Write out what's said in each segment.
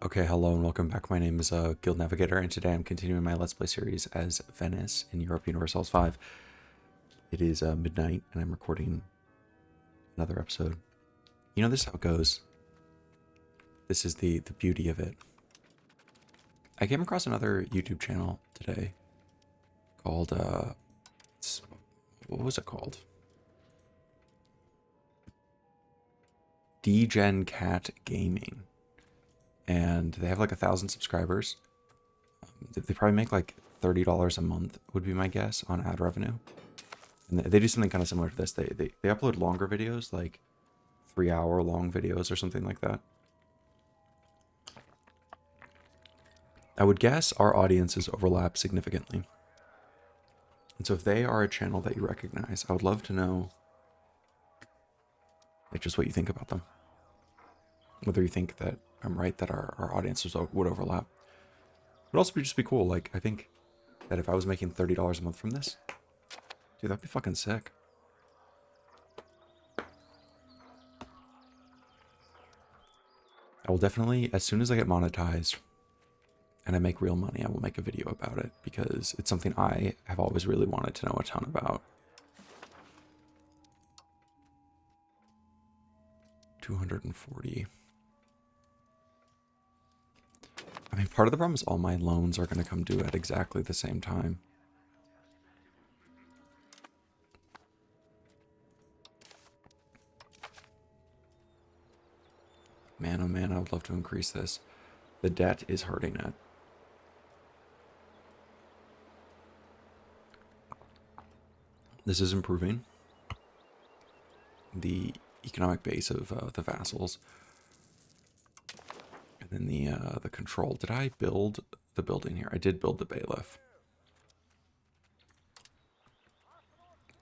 Okay, hello and welcome back. My name is Guild Navigator, and today I'm continuing my Let's Play series as Venice in Europe Universalis 5. It is midnight, and I'm recording another episode. You know, this is how it goes. This is the beauty of it. I came across another YouTube channel today called, what was it called? DGen Cat Gaming. And they have like 1,000 subscribers. They probably make like $30 a month would be my guess on ad revenue. And they do something kind of similar to this. They upload longer videos, like 3-hour long videos or something like that. I would guess our audiences overlap significantly. And so if they are a channel that you recognize, I would love to know like just what you think about them. Whether you think that I'm right that our audiences would overlap. It would also just be cool. Like, I think that if I was making $30 a month from this, dude, that'd be fucking sick. I will definitely, as soon as I get monetized and I make real money, I will make a video about it because it's something I have always really wanted to know a ton about. 240. I mean, part of the problem is all my loans are going to come due at exactly the same time. Man, oh man, I would love to increase this. The debt is hurting it. This is improving the economic base of the vassals. And then the control. Did I build the building here? I did build the bailiff.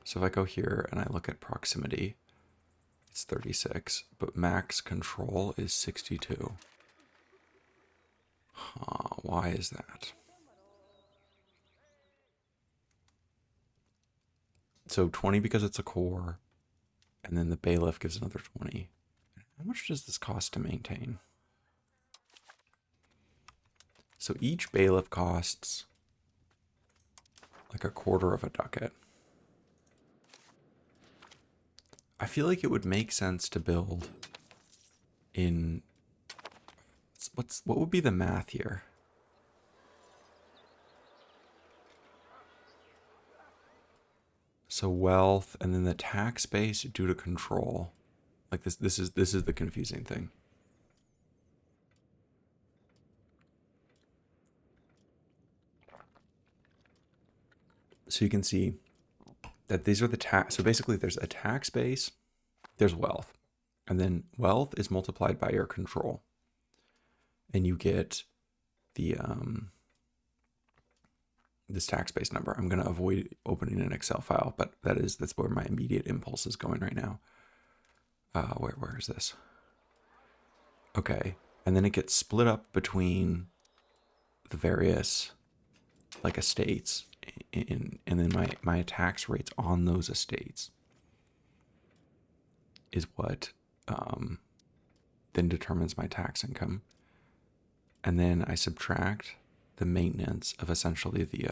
So if I go here and I look at proximity, it's 36, but max control is 62. Huh, why is that? So 20 because it's a core, and then the bailiff gives another 20. How much does this cost to maintain? So each bailiff costs like a quarter of a ducat. I feel like it would make sense to build in what would be the math here? So wealth and then the tax base due to control. Like this is the confusing thing. So you can see that these are the tax. So basically there's a tax base, there's wealth, and then wealth is multiplied by your control. And you get the this tax base number. I'm going to avoid opening an Excel file, but that's where my immediate impulse is going right now. Where is this? Okay. And then it gets split up between the various like estates and then my tax rates on those estates is what then determines my tax income. And then I subtract the maintenance of essentially the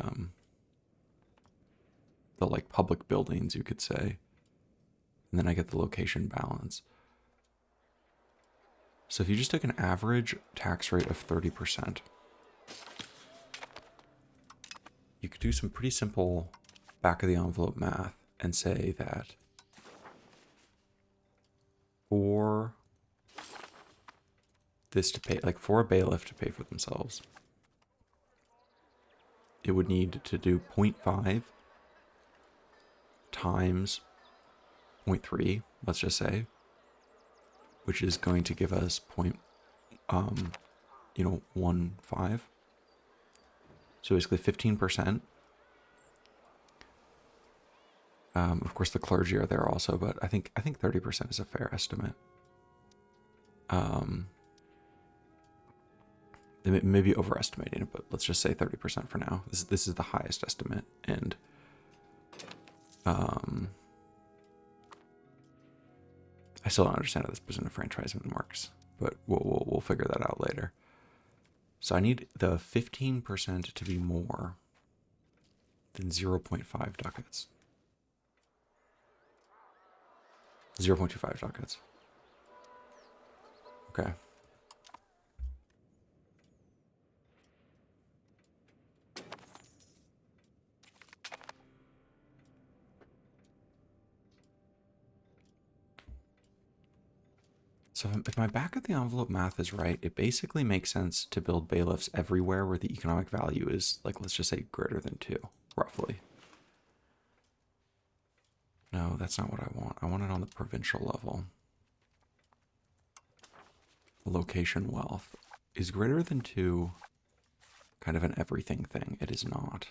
like public buildings, you could say. And then I get the location balance. So if you just took an average tax rate of 30%, you could do some pretty simple back of the envelope math and say that for this to pay, like for a bailiff to pay for themselves, it would need to do 0.5 times 0.3, let's just say, which is going to give us 0.15. So basically 15%. Of course, the clergy are there also, but I think 30% is a fair estimate. Maybe overestimating it, but let's just say 30% for now. This is the highest estimate, and I still don't understand how this percent of enfranchisement works, but we'll figure that out later. So I need the 15% to be more than 0.5 ducats. 0.25 ducats. Okay. So if my back of the envelope math is right, it basically makes sense to build bailiffs everywhere where the economic value is, like, let's just say greater than 2, roughly. No, that's not what I want. I want it on the provincial level. Location wealth is greater than 2 kind of an everything thing. It is not.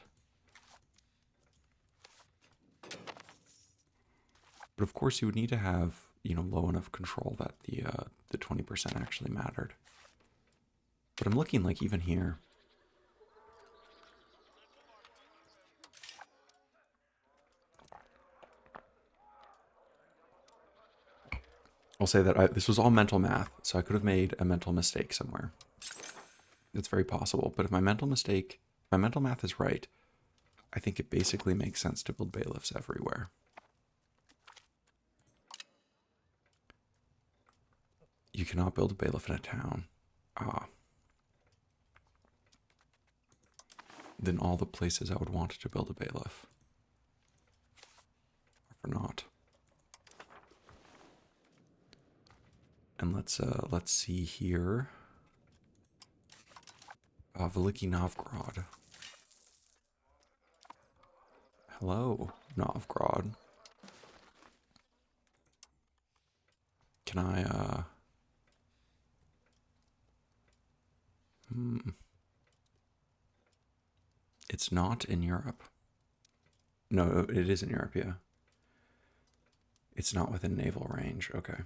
But of course you would need to have, you know, low enough control that the 20% actually mattered. But I'm looking like even here. I'll say that this was all mental math, so I could have made a mental mistake somewhere. It's very possible. But if my mental math is right, I think it basically makes sense to build bailiffs everywhere. You cannot build a bailiff in a town. Ah. Then all the places I would want to build a bailiff are for naught. And let's see here. Veliki Novgorod. Hello, Novgorod. Can I It's not in Europe. No, it is in Europe, yeah. It's not within naval range. Okay.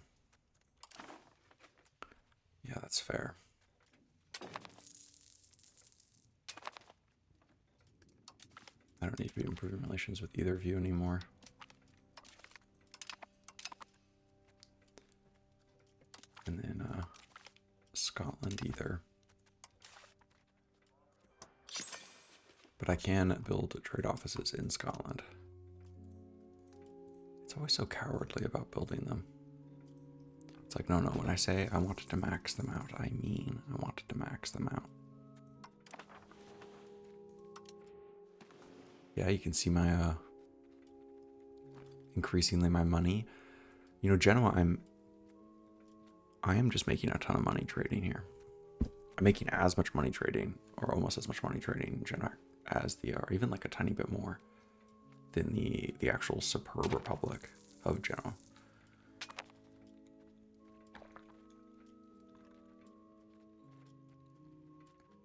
Yeah, that's fair. I don't need to be improving relations with either of you anymore. And then Scotland either. But I can build trade offices in Scotland. It's always so cowardly about building them. It's like, no, when I say I wanted to max them out, I mean I wanted to max them out. Yeah, you can see my, increasingly my money. You know, Genoa, I am just making a ton of money trading here. I'm making as much money trading, or almost as much money trading in Genoa as or even like a tiny bit more than the actual superb Republic of Genoa.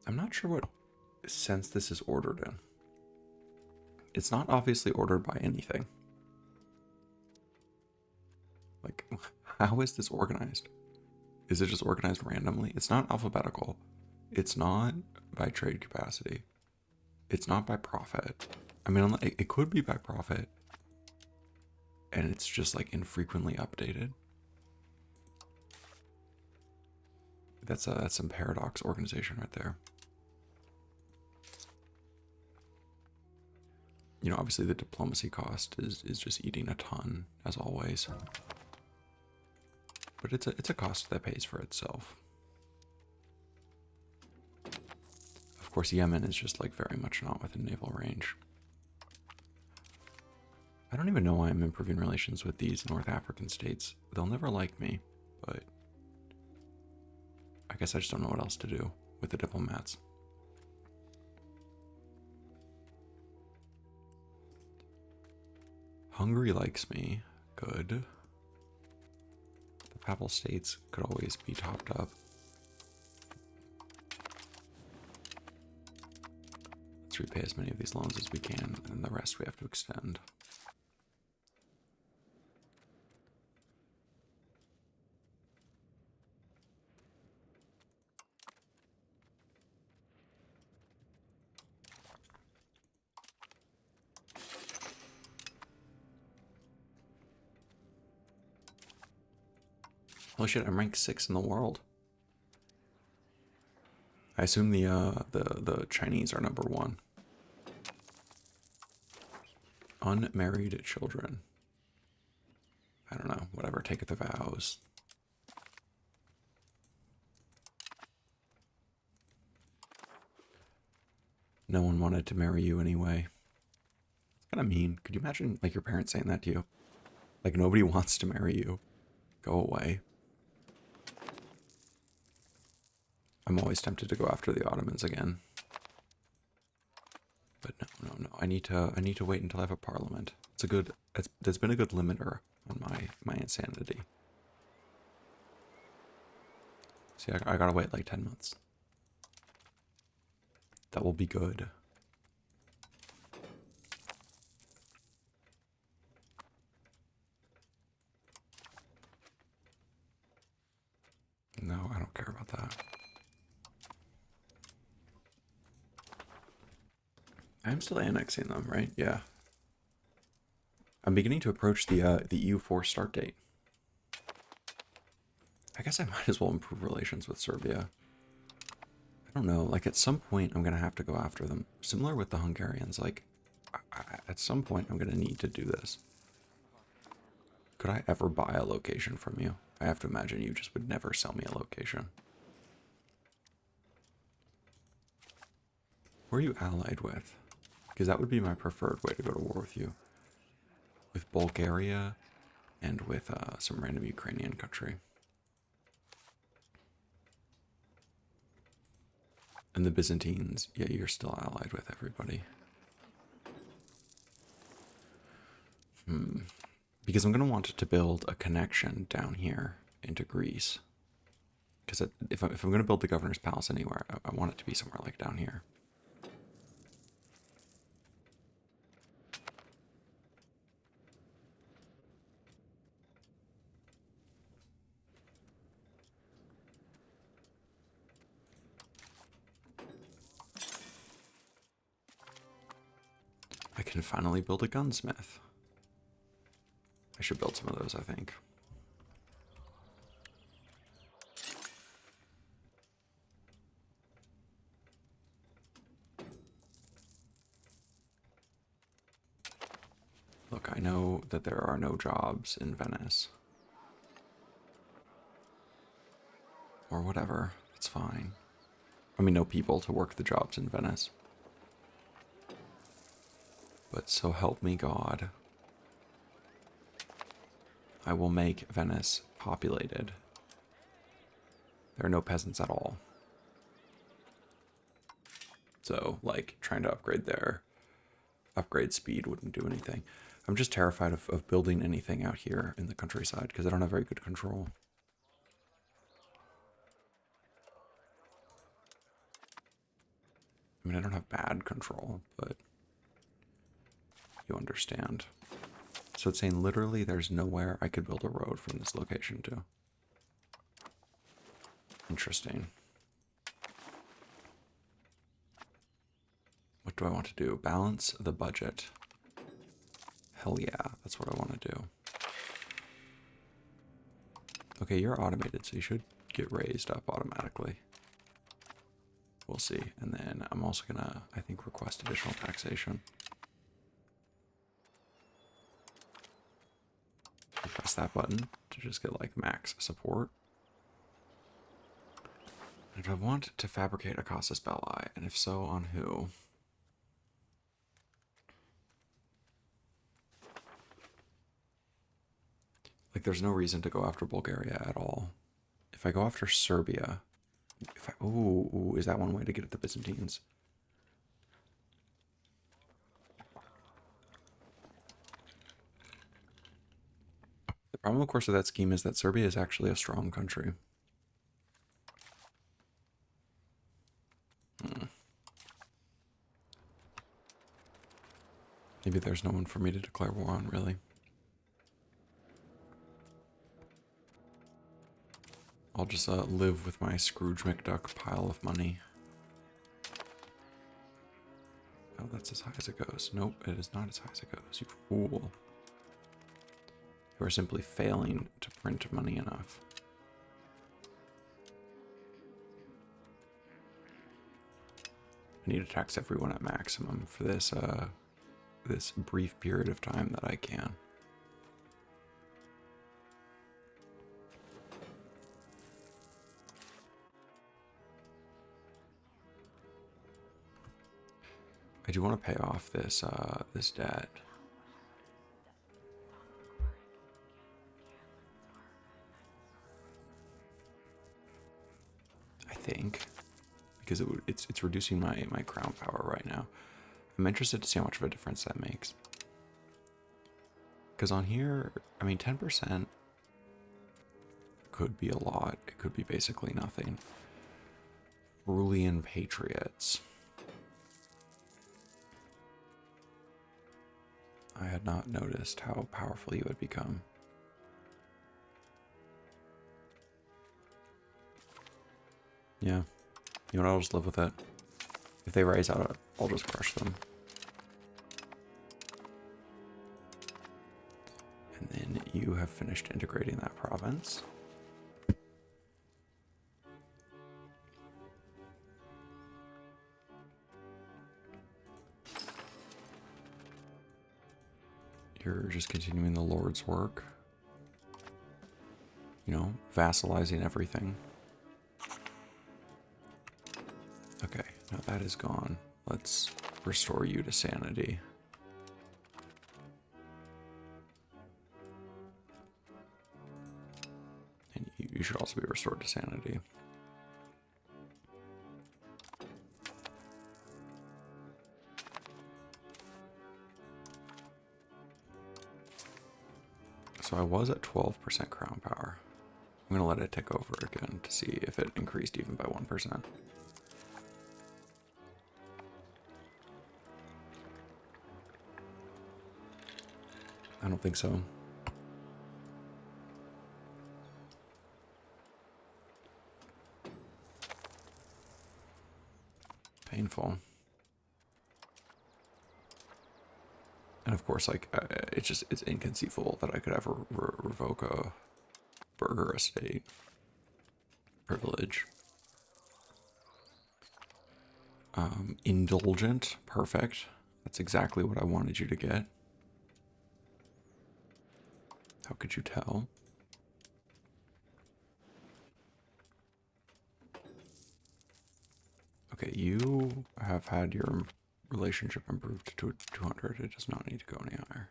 I'm not sure what sense this is ordered in. It's not obviously ordered by anything. Like, how is this organized? Is it just organized randomly? It's not alphabetical. It's not by trade capacity. It's not by profit. I mean, it could be by profit. And it's just like infrequently updated. That's some paradox organization right there. You know, obviously the diplomacy cost is just eating a ton, as always. But it's a cost that pays for itself. Of course, Yemen is just like very much not within naval range. I don't even know why I'm improving relations with these North African states. They'll never like me, but I guess I just don't know what else to do with the diplomats. Hungary likes me. Good. The Papal States could always be topped up. Let's repay as many of these loans as we can, and the rest we have to extend. Holy shit, I'm ranked 6 in the world. I assume the Chinese are number one. Unmarried children. I don't know. Whatever. Take the vows. No one wanted to marry you anyway. It's kind of mean. Could you imagine, like, your parents saying that to you? Like, nobody wants to marry you. Go away. I'm always tempted to go after the Ottomans again. But no. I need to wait until I have a parliament. That's been a good limiter on my insanity. See, I gotta wait like 10 months. That will be good. No, I don't care about that. I'm still annexing them, right? Yeah. I'm beginning to approach the EU4 start date. I guess I might as well improve relations with Serbia. I don't know. Like, at some point, I'm going to have to go after them. Similar with the Hungarians. Like, at some point, I'm going to need to do this. Could I ever buy a location from you? I have to imagine you just would never sell me a location. Who are you allied with? Because that would be my preferred way to go to war with you. With Bulgaria and with some random Ukrainian country. And the Byzantines, yeah, you're still allied with everybody. Because I'm going to want to build a connection down here into Greece. Because if I'm going to build the governor's palace anywhere, I want it to be somewhere like down here. I can finally build a gunsmith. I should build some of those, I think. Look, I know that there are no jobs in Venice. Or whatever, it's fine. I mean, no people to work the jobs in Venice. But so help me God, I will make Venice populated. There are no peasants at all. So, like, trying to upgrade their upgrade speed wouldn't do anything. I'm just terrified of building anything out here in the countryside because I don't have very good control. I mean, I don't have bad control, but you understand. So it's saying literally there's nowhere I could build a road from this location to. Interesting. What do I want to do? Balance the budget. Hell yeah, that's what I want to do. Okay, you're automated, so you should get raised up automatically. We'll see. And then I'm also gonna, I think, request additional taxation. Press that button to just get like max support. And do I want to fabricate a casus belli? And if so, on who? Like, there's no reason to go after Bulgaria at all. If I go after Serbia, ooh, is that one way to get at the Byzantines? The problem, of course, with that scheme is that Serbia is actually a strong country. Maybe there's no one for me to declare war on, really. I'll just live with my Scrooge McDuck pile of money. Oh, that's as high as it goes. Nope, it is not as high as it goes, you fool. You are simply failing to print money enough. need to tax everyone at maximum for this this brief period of time that I can. I do want to pay off this this debt. I think because it's reducing my crown power right now. I'm interested to see how much of a difference that makes. Because on here, I mean, 10% could be a lot. It could be basically nothing. Rulian Patriots. I had not noticed how powerful you would become. Yeah. You know what, I'll just live with it. If they rise out, I'll just crush them. And then you have finished integrating that province. You're just continuing the Lord's work. You know, vassalizing everything. Okay, now that is gone. Let's restore you to sanity. And you should also be restored to sanity. So I was at 12% crown power. I'm going to let it tick over again to see if it increased even by 1%. I don't think so. Painful. And of course, like, it's inconceivable that I could ever revoke a burger estate privilege. Indulgent, perfect. That's exactly what I wanted you to get. How could you tell? Okay, you have had your relationship improved to 200. It does not need to go any higher.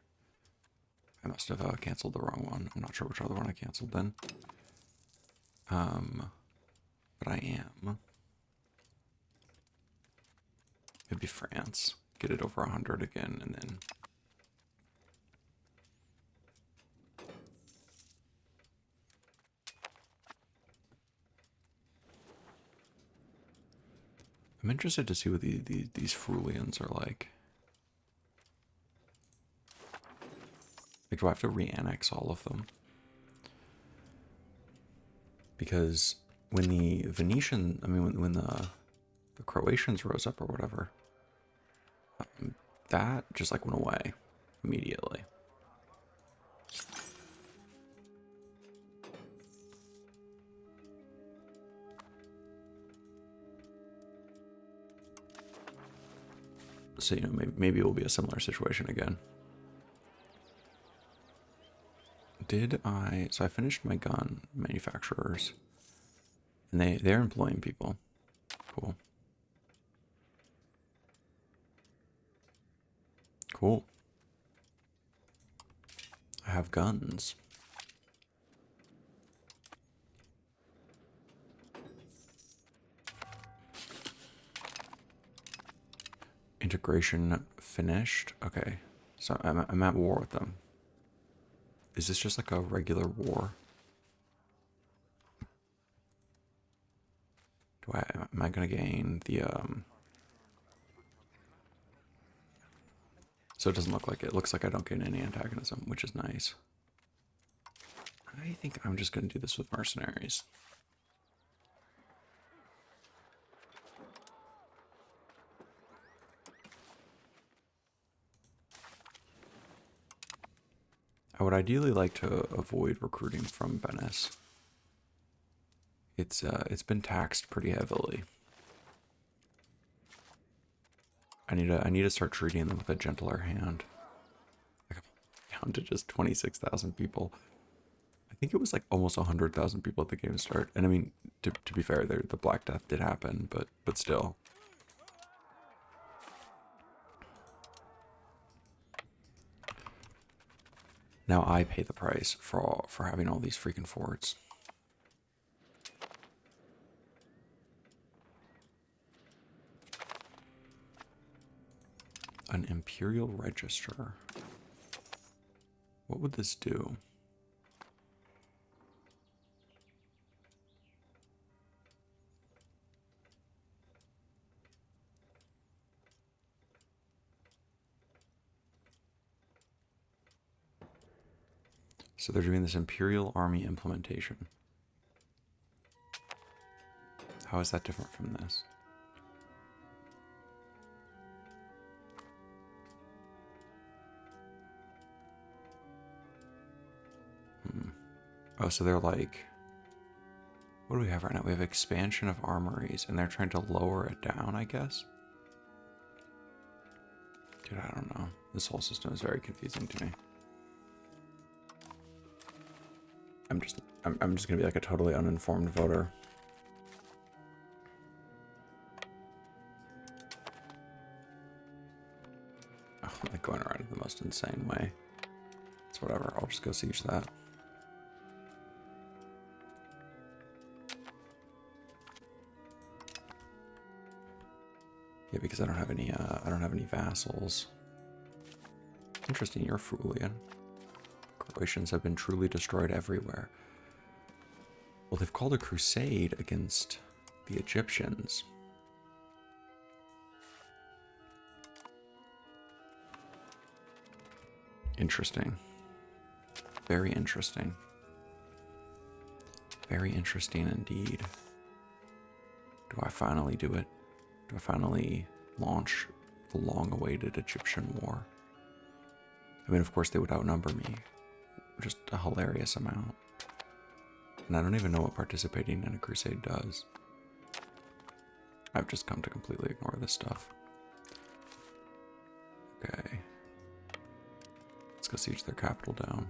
I must have canceled the wrong one. I'm not sure which other one I canceled then. But I am. Maybe France. Get it over 100 again, and then... I'm interested to see what these Frulians are like. Like, do I have to re-annex all of them? Because when the Venetian, I mean, when the Croatians rose up or whatever, that just like went away immediately. So, you know, maybe it will be a similar situation again. So I finished my gun manufacturers, and they're employing people. Cool. Cool. I have guns. Integration finished. Okay, so I'm at war with them. Is this just like a regular war? Am I gonna gain the So it doesn't look like it. It looks like I don't gain any antagonism, which is nice. I think I'm just gonna do this with mercenaries. I would ideally like to avoid recruiting from Venice. It's been taxed pretty heavily. I need to start treating them with a gentler hand. Like, down to just 26,000 people. I think it was like almost 100,000 people at the game start. And I mean, to be fair, the Black Death did happen, but still. Now I pay the price for having all these freaking forts. An Imperial Register. What would this do? So they're doing this Imperial Army implementation. How is that different from this? Oh, so they're like, what do we have right now? We have expansion of armories, and they're trying to lower it down, I guess? Dude, I don't know. This whole system is very confusing to me. I'm just gonna be like a totally uninformed voter. Oh, I'm like going around in the most insane way. It's whatever. I'll just go siege that. Yeah, because I don't have any vassals. Interesting, you're Frulian. Croatians have been truly destroyed everywhere. Well, they've called a crusade against the Egyptians. Interesting. Very interesting. Very interesting indeed. Do I finally do it? Do I finally launch the long-awaited Egyptian war? I mean, of course, they would outnumber me. Just a hilarious amount. And I don't even know what participating in a crusade does. I've just come to completely ignore this stuff. Okay. Let's go siege their capital down.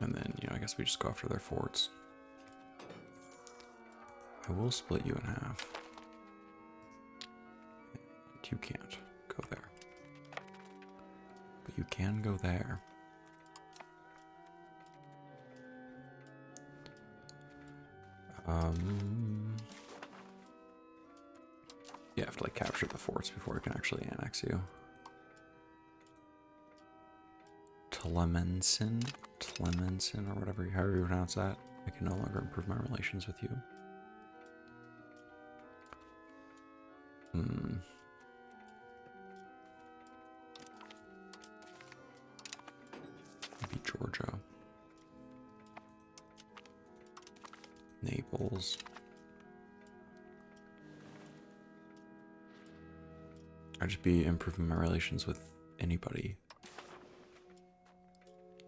And then, you know, I guess we just go after their forts. I will split you in half. And you can't go there. But you can go there. You have to like capture the forts before it can actually annex you. Tlemensin, or whatever, however you pronounce that. I can no longer improve my relations with you. Maybe Georgia. Naples. I'd just be improving my relations with anybody.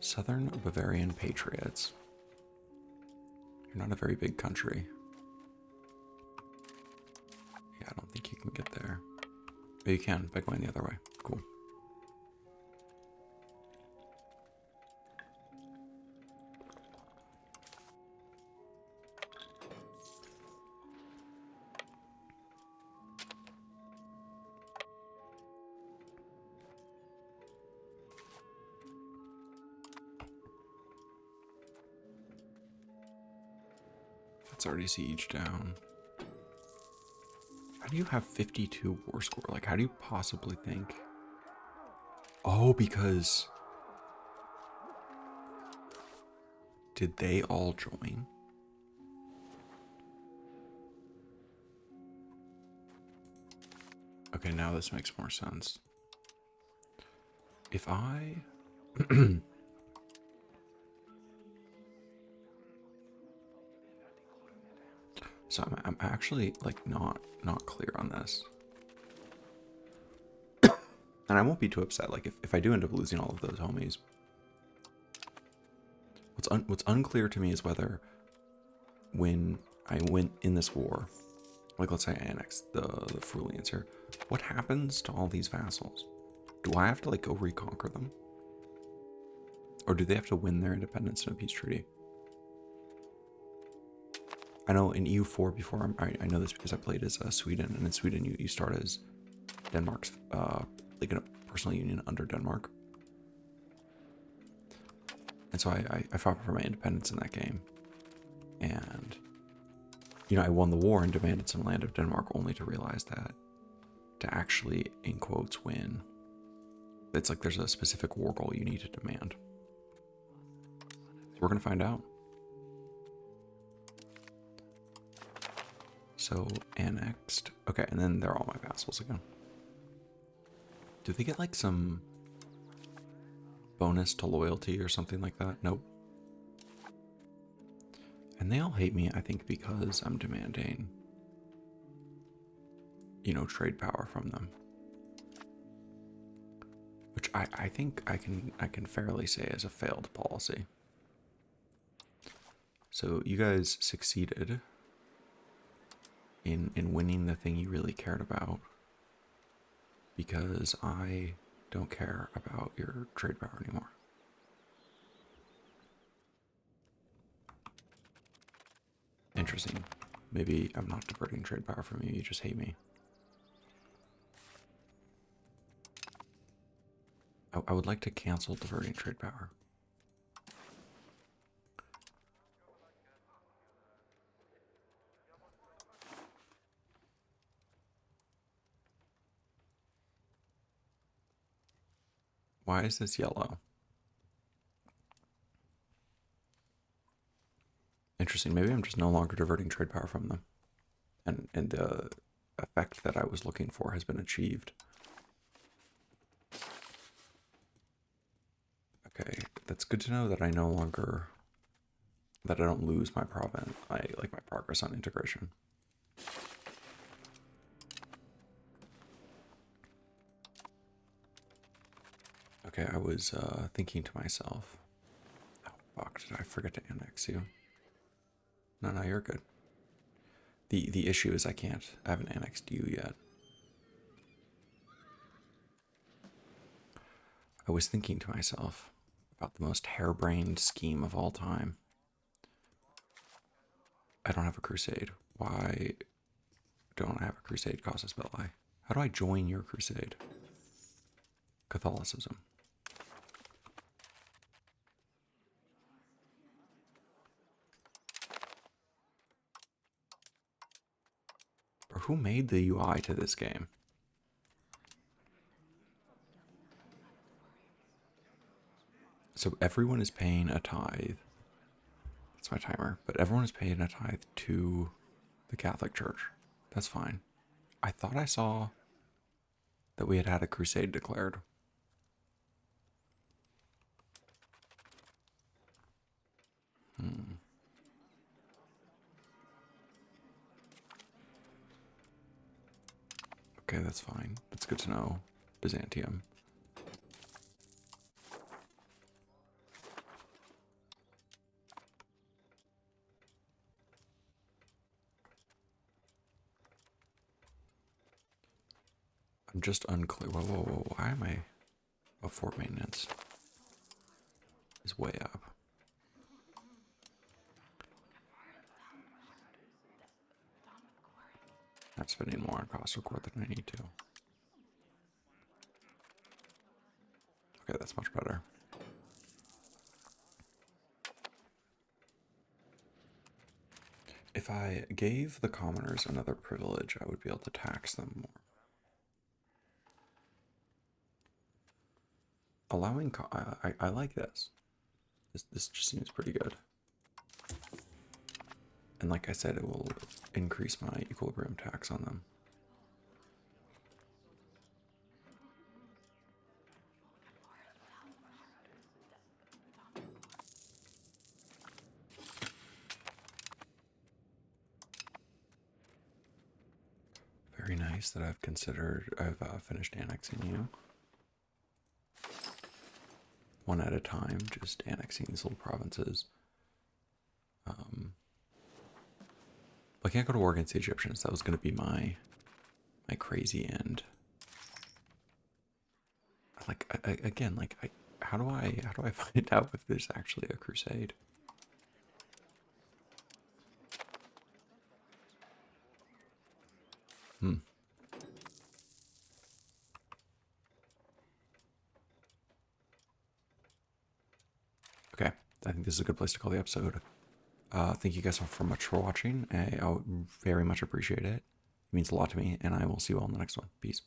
Southern Bavarian Patriots. You're not a very big country. Yeah, I don't think you can get there. But you can by going the other way. Cool. It's already sieged down. How do you have 52 war score? Like, how do you possibly think? Oh, because... Did they all join? Okay, now this makes more sense. If I... So I'm actually like not clear on this. And I won't be too upset. Like if I do end up losing all of those homies, what's unclear to me is whether when I win in this war, like let's say I annex the Frulians here, what happens to all these vassals? Do I have to like go reconquer them? Or do they have to win their independence in a peace treaty? I know in EU4 before, I know this because I played as Sweden, and in Sweden you start as Denmark's, like in a personal union under Denmark. And so I fought for my independence in that game. And, you know, I won the war and demanded some land of Denmark only to realize that to actually, in quotes, win, it's like there's a specific war goal you need to demand. So we're going to find out. So annexed. Okay, and then they're all my vassals again. Do they get like some bonus to loyalty or something like that? Nope. And they all hate me, I think, because I'm demanding, you know, trade power from them. Which I think I can fairly say is a failed policy. So you guys succeeded in winning the thing you really cared about, because I don't care about your trade power anymore. Interesting. Maybe I'm not diverting trade power from you, you just hate me. I would like to cancel diverting trade power. Why is this yellow? Interesting. Maybe I'm just no longer diverting trade power from them. And the effect that I was looking for has been achieved. Okay, that's good to know that I no longer, that I don't lose my province, like my progress on integration. Okay, I was thinking to myself, oh fuck, did I forget to annex you? No, you're good. The issue is I haven't annexed you yet. I was thinking to myself about the most harebrained scheme of all time. I don't have a crusade. Why don't I have a crusade casus belli? How do I join your crusade? Catholicism. Or who made the UI to this game? So everyone is paying a tithe. That's my timer. But everyone is paying a tithe to the Catholic Church. That's fine. I thought I saw that we had a crusade declared. Okay, that's fine. That's good to know. Byzantium. I'm just unclear. Whoa. Why am I... Oh, fort maintenance is way up. Not spending more on cost of court than I need to. Okay, that's much better. If I gave the commoners another privilege, I would be able to tax them more. Allowing... I like this. This just seems pretty good. And like I said, it will increase my equilibrium tax on them. Very nice that I've finished annexing you. One at a time, just annexing these little provinces. I can't go to war against the Egyptians. That was going to be my crazy end. Like again, like how do I find out if there's actually a crusade? Okay, I think this is a good place to call the episode. Thank you guys all for much for watching. I very much appreciate it. It means a lot to me, and I will see you all in the next one. Peace.